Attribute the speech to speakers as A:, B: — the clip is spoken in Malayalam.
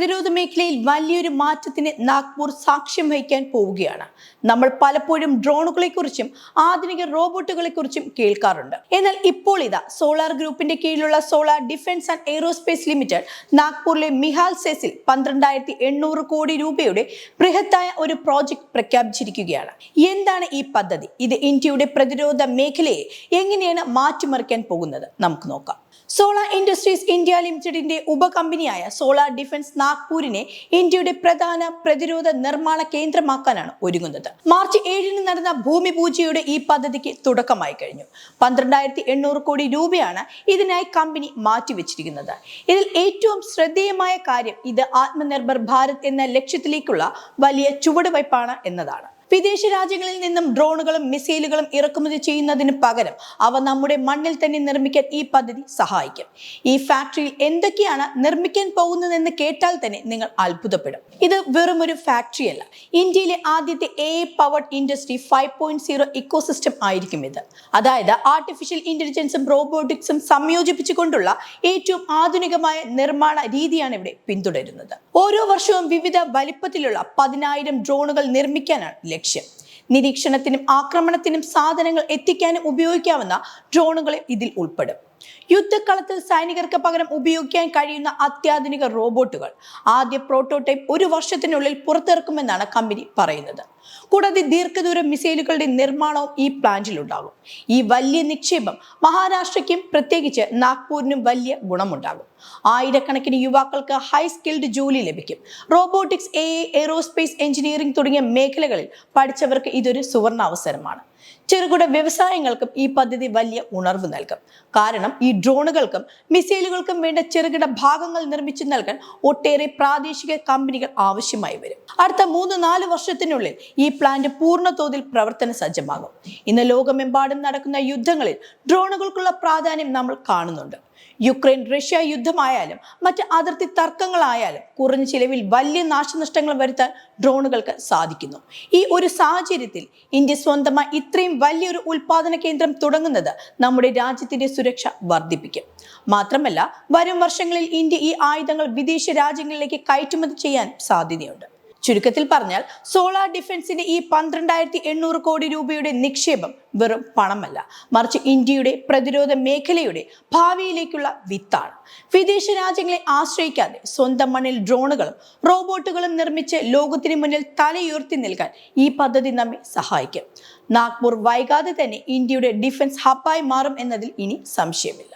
A: പ്രതിരോധ മേഖലയിൽ വലിയൊരു മാറ്റത്തിന് നാഗ്പൂർ സാക്ഷ്യം വഹിക്കാൻ പോവുകയാണ്. നമ്മൾ പലപ്പോഴും ഡ്രോണുകളെക്കുറിച്ചും ആധുനിക റോബോട്ടുകളെക്കുറിച്ചും കേൾക്കാറുണ്ട്. എന്നാൽ ഇപ്പോൾ ഇതാ സോളാർ ഗ്രൂപ്പിന്റെ കീഴിലുള്ള solar defence and aerospace limited നാഗ്പൂരിലെ മിഹാൽ സെസിൽ 12,800 കോടി രൂപയുടെ ബൃഹത്തായ ഒരു പ്രോജക്ട് പ്രഖ്യാപിച്ചിരിക്കുകയാണ്. എന്താണ് ഈ പദ്ധതി? ഇത് ഇന്ത്യയുടെ പ്രതിരോധ മേഖലയെ എങ്ങനെയാണ് മാറ്റിമറിക്കാൻ പോകുന്നത്? നമുക്ക് നോക്കാം. സോളാർ ഇൻഡസ്ട്രീസ് ഇന്ത്യ ലിമിറ്റഡിന്റെ ഉപകമ്പനിയായ സോളാർ ഡിഫൻസ് നാഗ്പൂരിനെ ഇന്ത്യയുടെ പ്രധാന പ്രതിരോധ നിർമ്മാണ കേന്ദ്രമാക്കാനാണ് ഒരുങ്ങുന്നത്. മാർച്ച് 7-ന് നടന്ന ഭൂമി പൂജയുടെ ഈ പദ്ധതിക്ക് തുടക്കമായി കഴിഞ്ഞു. 12,800 കോടി രൂപയാണ് ഇതിനായി കമ്പനി മാറ്റിവെച്ചിരിക്കുന്നത്. ഇതിൽ ഏറ്റവും ശ്രദ്ധേയമായ കാര്യം ഇത് ആത്മനിർഭർ ഭാരത് എന്ന ലക്ഷ്യത്തിലേക്കുള്ള വലിയ ചുവടുവയ്പ്പാണ് എന്നതാണ്. വിദേശ രാജ്യങ്ങളിൽ നിന്നും ഡ്രോണുകളും മിസൈലുകളും ഇറക്കുമതി ചെയ്യുന്നതിന് പകരം അവ നമ്മുടെ മണ്ണിൽ തന്നെ നിർമ്മിക്കാൻ ഈ പദ്ധതി സഹായിക്കും. ഈ ഫാക്ടറിയിൽ എന്തൊക്കെയാണ് നിർമ്മിക്കാൻ പോകുന്നതെന്ന് കേട്ടാൽ തന്നെ നിങ്ങൾ അത്ഭുതപ്പെടും. ഇത് വെറും ഒരു ഫാക്ടറി അല്ല, ഇന്ത്യയിലെ ആദ്യത്തെ AI പവർഡ് ഇൻഡസ്ട്രി 5.0 ഇക്കോസിസ്റ്റം ആയിരിക്കും ഇത്. അതായത് ആർട്ടിഫിഷ്യൽ ഇന്റലിജൻസും റോബോട്ടിക്സും സംയോജിപ്പിച്ചുകൊണ്ടുള്ള ഏറ്റവും ആധുനികമായ നിർമ്മാണ രീതിയാണ് ഇവിടെ പിന്തുടരുന്നത്. ഓരോ വർഷവും വിവിധ വലിപ്പത്തിലുള്ള 10,000 ഡ്രോണുകൾ നിർമ്മിക്കാനാണ് ലക്ഷ്യം. നിരീക്ഷണത്തിനും ആക്രമണത്തിനും സാധനങ്ങൾ എത്തിക്കാനും ഉപയോഗിക്കാവുന്ന ഡ്രോണുകളെ ഇതിൽ ഉൾപ്പെടും. യുദ്ധക്കളത്തിൽ സൈനികർക്ക് പകരം ഉപയോഗിക്കാൻ കഴിയുന്ന അത്യാധുനിക റോബോട്ടുകൾ ആദ്യ പ്രോട്ടോടൈപ്പ് 1 വർഷത്തിനുള്ളിൽ പുറത്തിറക്കുമെന്നാണ് കമ്പനി പറയുന്നത്. കൂടാതെ ദീർഘദൂര മിസൈലുകളുടെ നിർമ്മാണവും ഈ പ്ലാന്റിലുണ്ടാകും. ഈ വലിയ നിക്ഷേപം മഹാരാഷ്ട്രയ്ക്കും പ്രത്യേകിച്ച് നാഗ്പൂരിനും വലിയ ഗുണമുണ്ടാകും. ആയിരക്കണക്കിന് യുവാക്കൾക്ക് ഹൈ സ്കിൽഡ് ജോലി ലഭിക്കും. റോബോട്ടിക്സ്, AI, എയ്റോസ്പേസ് എഞ്ചിനീയറിംഗ് തുടങ്ങിയ മേഖലകളിൽ പഠിച്ചവർക്ക് ഇതൊരു സുവർണാവസരമാണ്. ചെറുകിട വ്യവസായങ്ങൾക്കും ഈ പദ്ധതി വലിയ ഉണർവ് നൽകും. കാരണം ഈ ഡ്രോണുകൾക്കും മിസൈലുകൾക്കും വേണ്ട ചെറുകിട ഭാഗങ്ങൾ നിർമ്മിച്ചു നൽകാൻ ഒട്ടേറെ പ്രാദേശിക കമ്പനികൾ ആവശ്യമായി വരും. അടുത്ത 3-4 വർഷത്തിനുള്ളിൽ ഈ പ്ലാന്റ് പൂർണ്ണ തോതിൽ പ്രവർത്തന സജ്ജമാകും. ഇന്ന് ലോകമെമ്പാടും നടക്കുന്ന യുദ്ധങ്ങളിൽ ഡ്രോണുകൾക്കുള്ള പ്രാധാന്യം നമ്മൾ കാണുന്നുണ്ട്. യുക്രൈൻ റഷ്യ യുദ്ധമായാലും മറ്റ് അതിർത്തി തർക്കങ്ങളായാലും കുറഞ്ഞ ചിലവിൽ വലിയ നാശനഷ്ടങ്ങൾ വരുത്താൻ ഡ്രോണുകൾക്ക് സാധിക്കുന്നു. ഈ ഒരു സാഹചര്യത്തിൽ ഇന്ത്യ സ്വന്തമായി ഇത്രയും വലിയൊരു ഉൽപാദന കേന്ദ്രം തുടങ്ങുന്നത് നമ്മുടെ രാജ്യത്തിന്റെ സുരക്ഷ വർദ്ധിപ്പിക്കും. മാത്രമല്ല, വരും വർഷങ്ങളിൽ ഇന്ത്യ ഈ ആയുധങ്ങൾ വിദേശ രാജ്യങ്ങളിലേക്ക് കയറ്റുമതി ചെയ്യാൻ സാധ്യതയുണ്ട്. ചുരുക്കത്തിൽ പറഞ്ഞാൽ സോളാർ ഡിഫൻസിന്റെ ഈ 12,800 കോടി രൂപയുടെ നിക്ഷേപം വെറും പണമല്ല, മറിച്ച് ഇന്ത്യയുടെ പ്രതിരോധ മേഖലയുടെ ഭാവിയിലേക്കുള്ള വിത്താണ്. വിദേശ രാജ്യങ്ങളെ ആശ്രയിക്കാതെ സ്വന്തം മണ്ണിൽ ഡ്രോണുകളും റോബോട്ടുകളും നിർമ്മിച്ച് ലോകത്തിന് മുന്നിൽ തലയുയർത്തി നിൽക്കാൻ ഈ പദ്ധതി നമ്മെ സഹായിക്കും. നാഗ്പൂർ വൈകാതെ തന്നെ ഇന്ത്യയുടെ ഡിഫൻസ് ഹബ്ബായി മാറും എന്നതിൽ ഇനി സംശയമില്ല.